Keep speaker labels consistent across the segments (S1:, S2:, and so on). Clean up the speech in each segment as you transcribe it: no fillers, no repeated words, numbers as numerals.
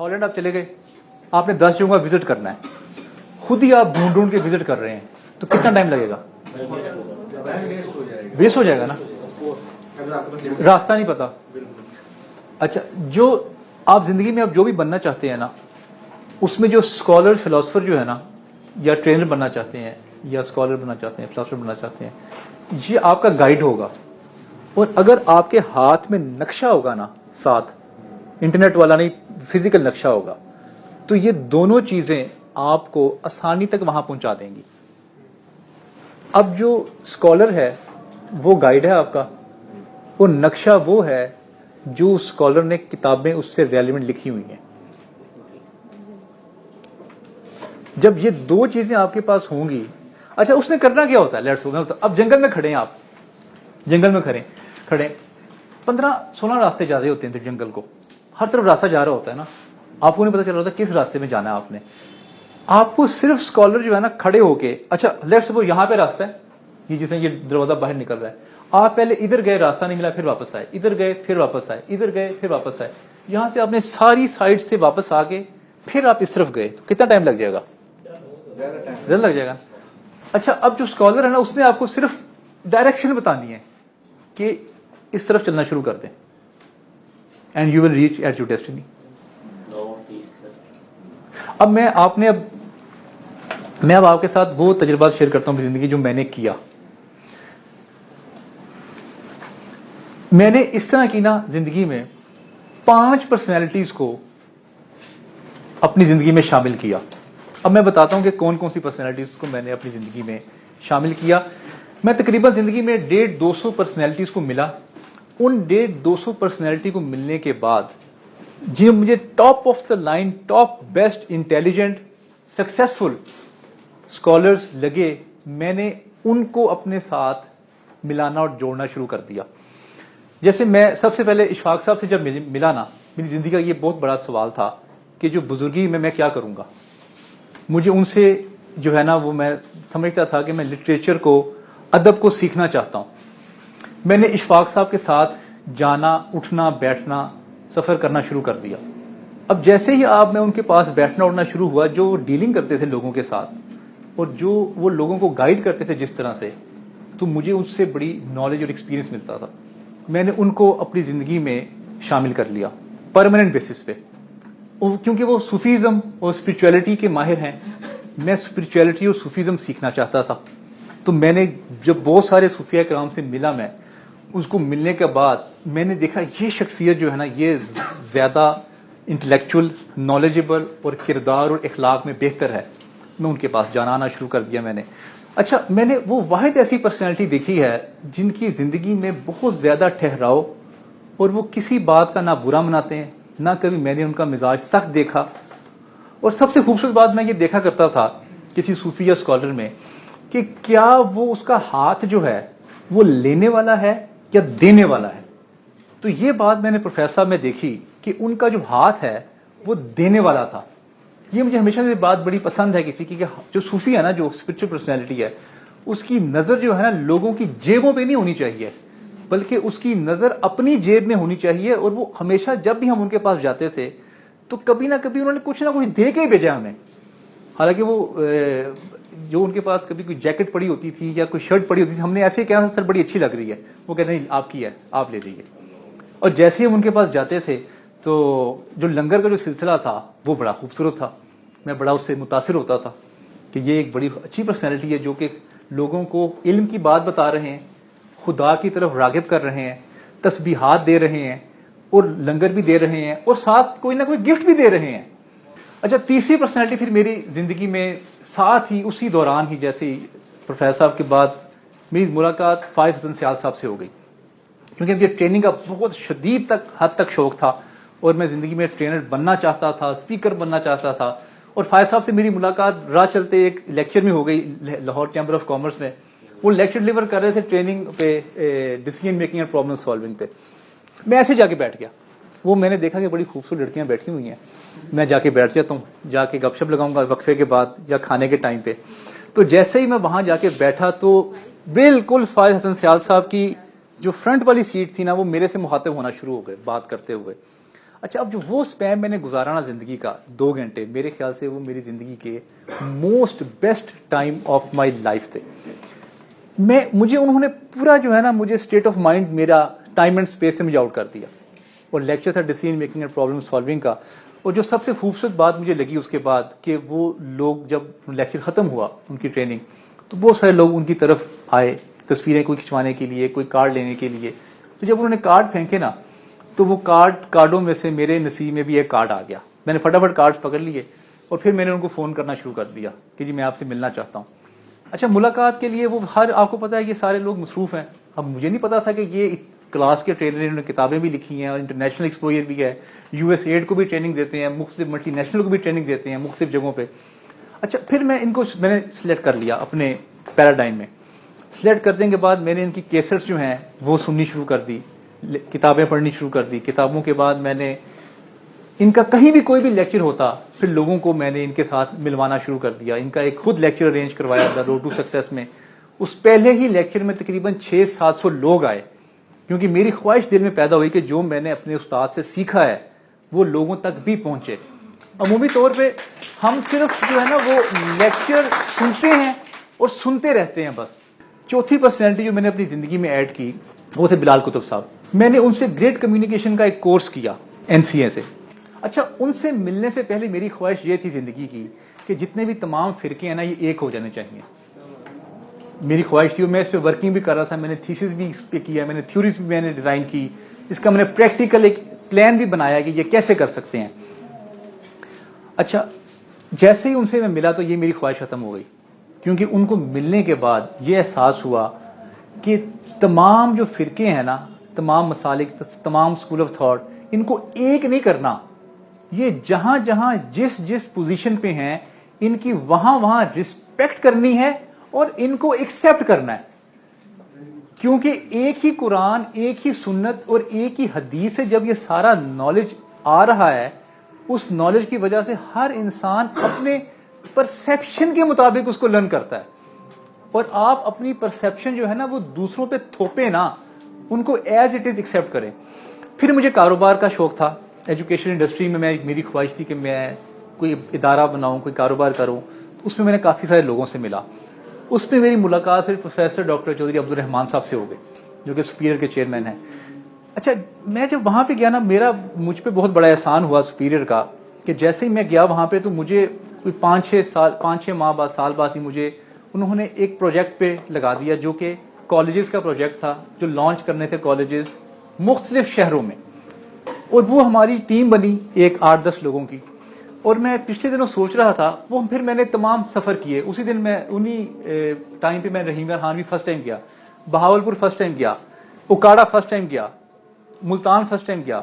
S1: Holland آپ چلے گئے, آپ نے 10 جگہوں کا وزٹ کرنا ہے, خود ہی آپ ڈھونڈ ڈھونڈ کے وزٹ کر رہے ہیں, تو کتنا ٹائم لگے گا؟ ویسٹ ہو جائے گا نا, راستہ نہیں پتا. اچھا, جو آپ زندگی میں اب جو بھی بننا چاہتے ہیں نا, اس میں جو اسکالر فلاسفر جو ہے نا, یا ٹرینر بننا چاہتے ہیں, یا اسکالر بننا چاہتے ہیں, فلاسفر بننا چاہتے ہیں, یہ آپ کا گائیڈ ہوگا. اور اگر آپ کے ہاتھ میں نقشہ ہوگا نا ساتھ, انٹرنیٹ والا نہیں, فزیکل نقشہ ہوگا, تو یہ دونوں چیزیں آپ کو آسانی تک وہاں پہنچا دیں گی. اب جو اسکالر ہے وہ گائیڈ ہے آپ کا, اور نقشہ وہ ہے جو اسکالر نے کتابیں اس سے ریلیونٹ لکھی ہوئی ہیں. جب یہ دو چیزیں آپ کے پاس ہوں گی, اچھا اس نے کرنا کیا ہوتا ہے, لیٹس سپوز اب جنگل میں کھڑے ہیں, آپ جنگل میں کھڑے 15-16 راستے جا رہے ہوتے ہیں جنگل کو, ہر طرف راستہ جا رہا ہوتا ہے نا, آپ کو نہیں پتا چل رہا ہوتا کس راستے میں جانا ہے آپ نے. آپ کو صرف اسکالر جو ہے نا کھڑے ہو کے, اچھا لیٹس سپوز یہاں پہ راستہ ہے, یہ جسے یہ دروازہ باہر نکل رہا ہے, آپ پہلے ادھر گئے, راستہ نہیں ملا, پھر واپس آئے, ادھر گئے, پھر واپس آئے, ادھر گئے, پھر واپس آئے, یہاں سے آپ نے ساری سائڈ سے واپس آ کے پھر آپ اس طرف گئے, تو کتنا ٹائم لگ جائے گا؟ زیادہ لگ جائے گا. اچھا, اب جو اسکالر ہے نا, اس نے آپ کو صرف ڈائریکشن بتانی ہے کہ اس طرف چلنا شروع کر دیں, and you will reach at your destiny. اب میں اب آپ کے ساتھ وہ تجربات شیئر کرتا ہوں اپنی زندگی جو میں نے کیا. میں نے اس طرح کی نا زندگی میں 5 پرسنالٹیز کو اپنی زندگی میں شامل کیا. اب میں بتاتا ہوں کہ کون کون سی پرسنالٹیز کو میں نے اپنی زندگی میں شامل کیا. میں تقریباً زندگی میں 150-200 پرسنالٹیز کو ملا. ان 150-200 پرسنالٹی کو ملنے کے بعد جن مجھے top of the line, top best intelligent successful scholars لگے, میں نے ان کو اپنے ساتھ ملانا اور جوڑنا شروع کر دیا. جیسے میں سب سے پہلے اشفاق صاحب سے جب ملا نا, میری زندگی کا یہ بہت بڑا سوال تھا کہ جو بزرگی میں کیا کروں گا. مجھے ان سے جو ہے نا, وہ میں سمجھتا تھا کہ میں لٹریچر کو, ادب کو سیکھنا چاہتا ہوں. میں نے اشفاق صاحب کے ساتھ جانا, اٹھنا, بیٹھنا, سفر کرنا شروع کر دیا. اب جیسے ہی میں ان کے پاس بیٹھنا اٹھنا شروع ہوا, جو وہ ڈیلنگ کرتے تھے لوگوں کے ساتھ, اور جو وہ لوگوں کو گائیڈ کرتے تھے جس طرح سے, تو مجھے اس سے بڑی نالج اور ایکسپیرینس ملتا تھا. میں نے ان کو اپنی زندگی میں شامل کر لیا پرماننٹ بیسس پہ, کیونکہ وہ صوفیزم اور اسپرچویلٹی کے ماہر ہیں. میں اسپرچویلٹی اور صوفیزم سیکھنا چاہتا تھا. تو میں نے جب بہت سارے صوفیہ کرام سے ملا, میں اس کو ملنے کے بعد میں نے دیکھا یہ شخصیت جو ہے نا, یہ زیادہ انٹلیکچوئل, نالجبل اور کردار اور اخلاق میں بہتر ہے. میں ان کے پاس جانا آنا شروع کر دیا میں نے. اچھا, میں نے وہ واحد ایسی پرسنالٹی دیکھی ہے جن کی زندگی میں بہت زیادہ ٹھہراؤ, اور وہ کسی بات کا نہ برا مناتے ہیں, نہ کبھی میں نے ان کا مزاج سخت دیکھا. اور سب سے خوبصورت بات میں یہ دیکھا کرتا تھا کسی صوفی یا اسکالر میں کہ کیا وہ اس کا ہاتھ جو ہے وہ لینے والا ہے یا دینے والا ہے. تو یہ بات میں نے پروفیسر میں دیکھی کہ ان کا جو ہاتھ ہے وہ دینے والا تھا. یہ مجھے ہمیشہ سے بات بڑی پسند ہے کسی کی, کہ جو صوفی ہے نا, جو اسپرچل پرسنالٹی ہے, اس کی نظر جو ہے نا لوگوں کی جیبوں پہ نہیں ہونی چاہیے, بلکہ اس کی نظر اپنی جیب میں ہونی چاہیے. اور وہ ہمیشہ جب بھی ہم ان کے پاس جاتے تھے تو کبھی نہ کبھی انہوں نے کچھ نہ کچھ دے کے ہی بھیجا ہمیں. حالانکہ وہ جو ان کے پاس کبھی کوئی جیکٹ پڑی ہوتی تھی یا کوئی شرٹ پڑی ہوتی تھی, ہم نے ایسے کہا سر بڑی اچھی لگ رہی ہے, وہ کہتے ہیں آپ کی ہے, آپ لے جائیے. اور جیسے ہی ہم ان کے پاس جاتے تھے تو جو لنگر کا جو سلسلہ تھا وہ بڑا خوبصورت تھا. میں بڑا اس سے متاثر ہوتا تھا کہ یہ ایک بڑی اچھی پرسنالٹی ہے جو کہ لوگوں کو علم کی بات بتا رہے ہیں, خدا کی طرف راغب کر رہے ہیں, تسبیحات دے رہے ہیں, اور لنگر بھی دے رہے ہیں, اور ساتھ کوئی نہ کوئی گفٹ بھی دے رہے ہیں. اچھا, تیسری پرسنالٹی پھر میری زندگی میں ساتھ ہی اسی دوران ہی, جیسے پروفیسر صاحب کے بعد میری ملاقات فائز حسن سیال صاحب سے ہو گئی, کیونکہ مجھے ٹریننگ کا بہت شدید حد تک شوق تھا, اور میں زندگی میں ٹرینر بننا چاہتا تھا, اسپیکر بننا چاہتا تھا. اور فائز صاحب سے میری ملاقات راہ چلتے ایک لیکچر میں ہو گئی لاہور چیمبر آف کامرس میں. وہ لیکچر ڈلیور کر رہے تھے ٹریننگ پہ, ڈیسیژن میکنگ اور پرابلم سالونگ پہ. میں ایسے جا کے بیٹھ گیا. وہ میں نے دیکھا کہ بڑی خوبصورت لڑکیاں بیٹھی ہوئی ہیں, میں جا کے بیٹھ جاتا ہوں, جا کے گپ شپ لگاؤں گا وقفے کے بعد یا کھانے کے ٹائم پہ. تو جیسے ہی میں وہاں جا کے بیٹھا تو بالکل فائز حسن سیال صاحب کی جو فرنٹ والی سیٹ تھی نا, وہ میرے سے مخاطب ہونا شروع ہو گئے بات کرتے ہوئے. اچھا اب جو وہ اسپیم میں نے گزارا نا زندگی کا 2 گھنٹے، میرے خیال سے وہ میری زندگی کے most best time of my life تھے. مجھے انہوں نے پورا جو ہے نا مجھے اسٹیٹ آف مائنڈ میرا ٹائم اینڈ اسپیس سے مجھے آؤٹ کر دیا. اور لیکچر تھا decision making and problem solving کا. اور جو سب سے خوبصورت بات مجھے لگی اس کے بعد کہ وہ لوگ جب لیکچر ختم ہوا ان کی ٹریننگ تو بہت سارے لوگ ان کی طرف آئے تصویریں کوئی کھنچوانے کے لیے، کوئی کارڈ لینے کے لیے. تو جب انہوں نے کارڈ پھینکے نا تو وہ کارڈوں میں سے میرے نصیب میں بھی ایک کارڈ آ گیا. میں نے فٹافٹ کارڈ پکڑ لیے اور پھر میں نے ان کو فون کرنا شروع کر دیا کہ جی میں آپ سے ملنا چاہتا ہوں. اچھا ملاقات کے لیے وہ آپ کو پتا ہے یہ سارے لوگ مصروف ہیں. اب مجھے نہیں پتا تھا کہ یہ کلاس کے ٹرینر انہوں نے کتابیں بھی لکھی ہیں اور انٹرنیشنل ایکسپوجر بھی ہے، یو ایس ایڈ کو بھی ٹریننگ دیتے ہیں، مختلف ملٹی نیشنل کو بھی ٹریننگ دیتے ہیں مختلف جگہوں پہ. اچھا پھر میں نے سلیکٹ کر لیا اپنے پیراڈائم میں. سلیکٹ کرنے کے بعد میں نے ان کی کیسٹس جو ہیں وہ سننی شروع کر دی، کتابیں پڑھنی شروع کر دی. کتابوں کے بعد میں نے ان کا کہیں بھی کوئی بھی لیکچر ہوتا پھر لوگوں کو میں نے ان کے ساتھ ملوانا شروع کر دیا. ان کا ایک خود لیکچر ارینج کروایا تھا روڈ ٹو سکسیس میں. اس پہلے ہی لیکچر میں تقریباً 600-700 لوگ آئے کیونکہ میری خواہش دل میں پیدا ہوئی کہ جو میں نے اپنے استاد سے سیکھا ہے وہ لوگوں تک بھی پہنچے. عمومی طور پہ ہم صرف جو ہے نا وہ لیکچر سنتے ہیں اور سنتے رہتے ہیں بس. چوتھی پرسنالٹی جو میں نے اپنی زندگی میں ایڈ کی وہ تھے بلال کتب صاحب. میں نے ان سے گریٹ کمیونیکیشن کا ایک کورس کیا NCA سے. اچھا ان سے ملنے سے پہلے میری خواہش یہ تھی زندگی کی کہ جتنے بھی تمام فرقے ہیں نا یہ ایک ہو جانے چاہیے. میری خواہش تھی اور میں اس پہ ورکنگ بھی کر رہا تھا. میں نے تھیسس بھی اس پہ کیا، میں نے تھیوریز بھی میں نے ڈیزائن کی. اس کا میں نے پریکٹیکل ایک پلان بھی بنایا کہ یہ کیسے کر سکتے ہیں. اچھا جیسے ہی ان سے میں ملا تو یہ میری خواہش ختم ہو گئی کیونکہ ان کو ملنے کے بعد یہ احساس ہوا کہ تمام جو فرقے ہیں نا، تمام مسالک، تمام اسکول آف تھاٹ، ان کو ایک نہیں کرنا. یہ جہاں جہاں جس پوزیشن پہ ہیں ان کی وہاں رسپیکٹ کرنی ہے اور ان کو ایکسپٹ کرنا ہے. کیونکہ ایک ہی قرآن، ایک ہی سنت اور ایک ہی حدیث سے جب یہ سارا نالج آ رہا ہے اس نالج کی وجہ سے ہر انسان اپنے پرسیپشن کے مطابق اس کو لرن کرتا ہے. اور آپ اپنی پرسیپشن جو ہے نا وہ دوسروں پہ تھوپے نا، ان کو ایز اٹ از ایکسپٹ کریں. پھر مجھے کاروبار کا شوق تھا. ایجوکیشن انڈسٹری میں میری خواہش تھی کہ میں کوئی ادارہ بناؤں، کوئی کاروبار کروں. اس میں نے کافی سارے لوگوں سے ملا. اس میں میری ملاقات پھر پروفیسر ڈاکٹر چودھری عبد الرحمان صاحب سے ہو گئی جو کہ سپیریئر کے چیئرمین ہیں. اچھا میں جب وہاں پہ گیا نا مجھ پہ بہت بڑا احسان ہوا سپیریئر کا کہ جیسے ہی میں گیا وہاں پہ تو مجھے کوئی 5-6 ماہ بعد، سال بعد ہی مجھے انہوں نے ایک پروجیکٹ پہ لگا دیا جو کہ کالجز کا پروجیکٹ تھا جو لانچ کرنے تھے کالجز مختلف شہروں میں. اور وہ ہماری ٹیم بنی ایک 8-10 لوگوں کی. اور میں پچھلے دنوں سوچ رہا تھا وہ پھر میں نے تمام سفر کیے. اسی دن میں انہی ٹائم پہ میں رحیم خان بھی فرسٹ ٹائم گیا، بہاولپور فرسٹ ٹائم گیا، اوکاڑا فرسٹ ٹائم گیا، ملتان فرسٹ ٹائم گیا.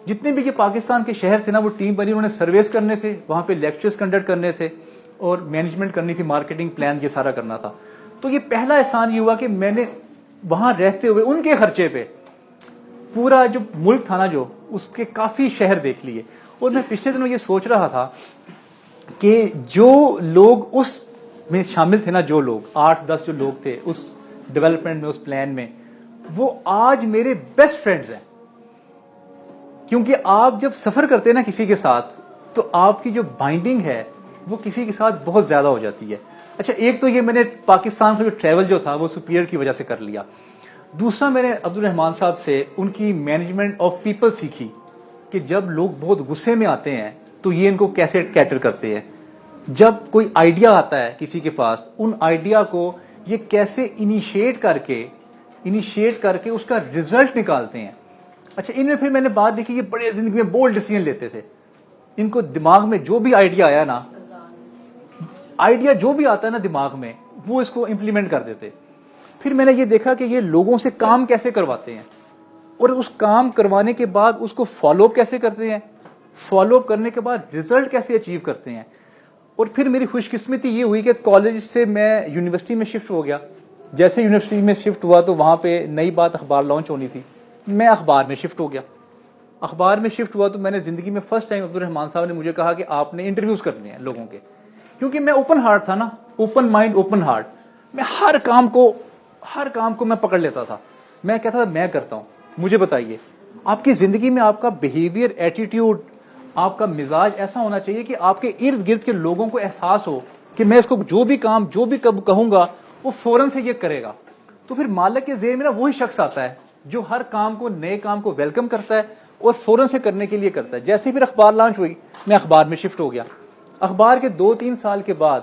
S1: جتنے بھی یہ پاکستان کے شہر تھے نا وہ ٹیم بنی. انہوں نے سرویز کرنے تھے، وہاں پہ لیکچرز کنڈکٹ کرنے تھے اور مینجمنٹ کرنی تھی، مارکیٹنگ پلان یہ سارا کرنا تھا. تو یہ پہلا احسان یہ ہوا کہ میں نے وہاں رہتے ہوئے ان کے خرچے پہ پورا جو ملک تھا نا جو اس کے کافی شہر دیکھ لیے. اور میں پچھلے دنوں یہ سوچ رہا تھا کہ جو لوگ اس میں شامل تھے نا، جو لوگ 8-10 جو لوگ تھے اس ڈیولپمنٹ میں، اس پلان میں، وہ آج میرے بیسٹ فرینڈز ہیں. کیونکہ آپ جب سفر کرتے ہیں نا کسی کے ساتھ تو آپ کی جو بائنڈنگ ہے وہ کسی کے ساتھ بہت زیادہ ہو جاتی ہے. اچھا ایک تو یہ میں نے پاکستان کا جو ٹریول جو تھا وہ سپیریئر کی وجہ سے کر لیا. دوسرا میں نے عبد الرحمان صاحب سے ان کی مینجمنٹ آف پیپل سیکھی کہ جب لوگ بہت غصے میں آتے ہیں تو یہ ان کو کیسے کیٹر کرتے ہیں. جب کوئی آئیڈیا آتا ہے کسی کے پاس، ان آئیڈیا کو یہ کیسے انیشیٹ کر کے اس کا ریزلٹ نکالتے ہیں. اچھا ان میں پھر میں نے بات دیکھی، یہ بڑے زندگی میں بولڈ ڈیسیژن لیتے تھے. ان کو دماغ میں جو بھی آئیڈیا آیا نا، جو بھی آتا ہے نا دماغ میں، وہ اس کو امپلیمنٹ کر دیتے. پھر میں نے یہ دیکھا کہ یہ لوگوں سے کام کیسے کرواتے ہیں اور اس کام کروانے کے بعد اس کو فالو اپ کیسے کرتے ہیں، فالو اپ کرنے کے بعد ریزلٹ کیسے اچیو کرتے ہیں. اور پھر میری خوش قسمتی یہ ہوئی کہ کالج سے میں یونیورسٹی میں شفٹ ہو گیا. جیسے یونیورسٹی میں شفٹ ہوا تو وہاں پہ نئی بات اخبار لانچ ہونی تھی، میں اخبار میں شفٹ ہو گیا. اخبار میں شفٹ ہوا تو میں نے زندگی میں فرسٹ ٹائم عبد الرحمان صاحب نے مجھے کہا کہ آپ نے انٹرویوز کرنے ہیں لوگوں کے. کیونکہ میں اوپن ہارٹ تھا نا، اوپن مائنڈ اوپن ہارٹ، میں ہر کام کو میں پکڑ لیتا تھا. میں کہتا تھا میں کرتا ہوں، مجھے بتائیے. آپ کی زندگی میں آپ کا بہیویئر، ایٹیٹیوڈ، آپ کا مزاج ایسا ہونا چاہیے کہ آپ کے ارد گرد کے لوگوں کو احساس ہو کہ میں اس کو جو بھی کام جو بھی کہوں گا وہ فوراً سے یہ کرے گا. تو پھر مالک کے ذہن میں نا وہی شخص آتا ہے جو ہر کام کو، نئے کام کو ویلکم کرتا ہے اور فوراً سے کرنے کے لیے کرتا ہے. جیسے پھر اخبار لانچ ہوئی، میں اخبار میں شفٹ ہو گیا. اخبار کے 2-3 سال کے بعد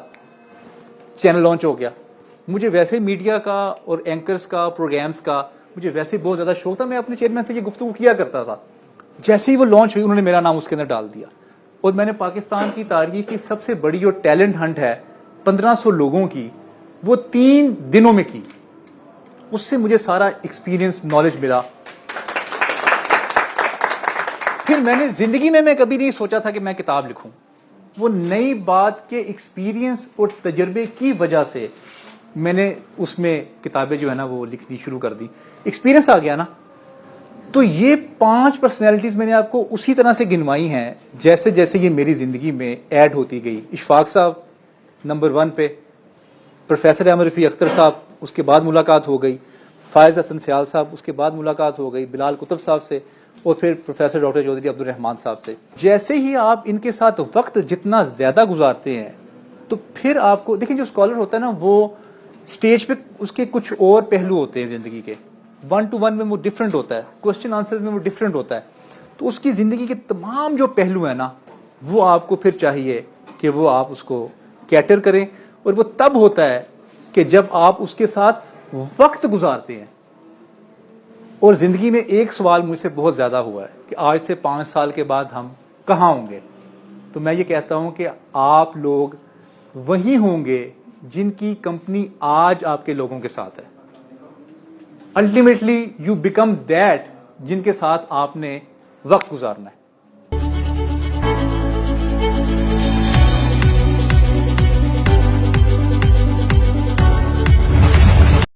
S1: چینل لانچ ہو گیا. مجھے ویسے میڈیا کا اور اینکرز کا، پروگرامز کا مجھے ویسے بہت زیادہ شوق تھا. میں اپنے چیئرمین سے یہ گفتگو کیا کرتا تھا. جیسے ہی وہ لانچ ہوئی انہوں نے میرا نام اس کے اندر ڈال دیا اور میں نے پاکستان کی تاریخ کی سب سے بڑی جو ٹیلنٹ ہنٹ ہے 1500 لوگوں کی، وہ 3 دنوں میں کی. اس سے مجھے سارا ایکسپیرینس، نالج ملا. پھر میں نے زندگی میں کبھی نہیں سوچا تھا کہ میں کتاب لکھوں. وہ نئی بات کے ایکسپیرینس اور تجربے کی وجہ سے میں نے اس میں کتابیں جو ہے نا وہ لکھنی شروع کر دی. ایکسپیرینس آ گیا نا. تو یہ 5 پرسنالٹیز میں نے آپ کو اسی طرح سے گنوائی ہیں جیسے جیسے یہ میری زندگی میں ایڈ ہوتی گئی. اشفاق صاحب نمبر 1 پہ، پروفیسر احمد رفیع اختر صاحب اس کے بعد ملاقات ہو گئی، فائز حسن سیال صاحب اس کے بعد ملاقات ہو گئی، بلال کتب صاحب سے، اور پھر پروفیسر ڈاکٹر چودھری عبد الرحمان صاحب سے. جیسے ہی آپ ان کے ساتھ وقت جتنا زیادہ گزارتے ہیں تو پھر آپ کو دیکھیں جو اسکالر ہوتا ہے نا وہ اسٹیج پہ اس کے کچھ اور پہلو ہوتے ہیں زندگی کے. 1 to 1 میں وہ ڈفرینٹ ہوتا ہے، کوشچن آنسر میں وہ ڈفرینٹ ہوتا ہے. تو اس کی زندگی کے تمام جو پہلو ہیں نا وہ آپ کو پھر چاہیے کہ وہ آپ اس کو کیٹر کریں. اور وہ تب ہوتا ہے کہ جب آپ اس کے ساتھ وقت گزارتے ہیں. اور زندگی میں ایک سوال مجھ سے بہت زیادہ ہوا ہے کہ آج سے 5 سال کے بعد ہم کہاں ہوں گے. تو میں یہ کہتا ہوں کہ آپ لوگ وہی ہوں گے جن کی کمپنی آج آپ کے لوگوں کے ساتھ ہے. الٹیمیٹلی یو بیکم دیٹ جن کے ساتھ آپ نے وقت گزارنا ہے.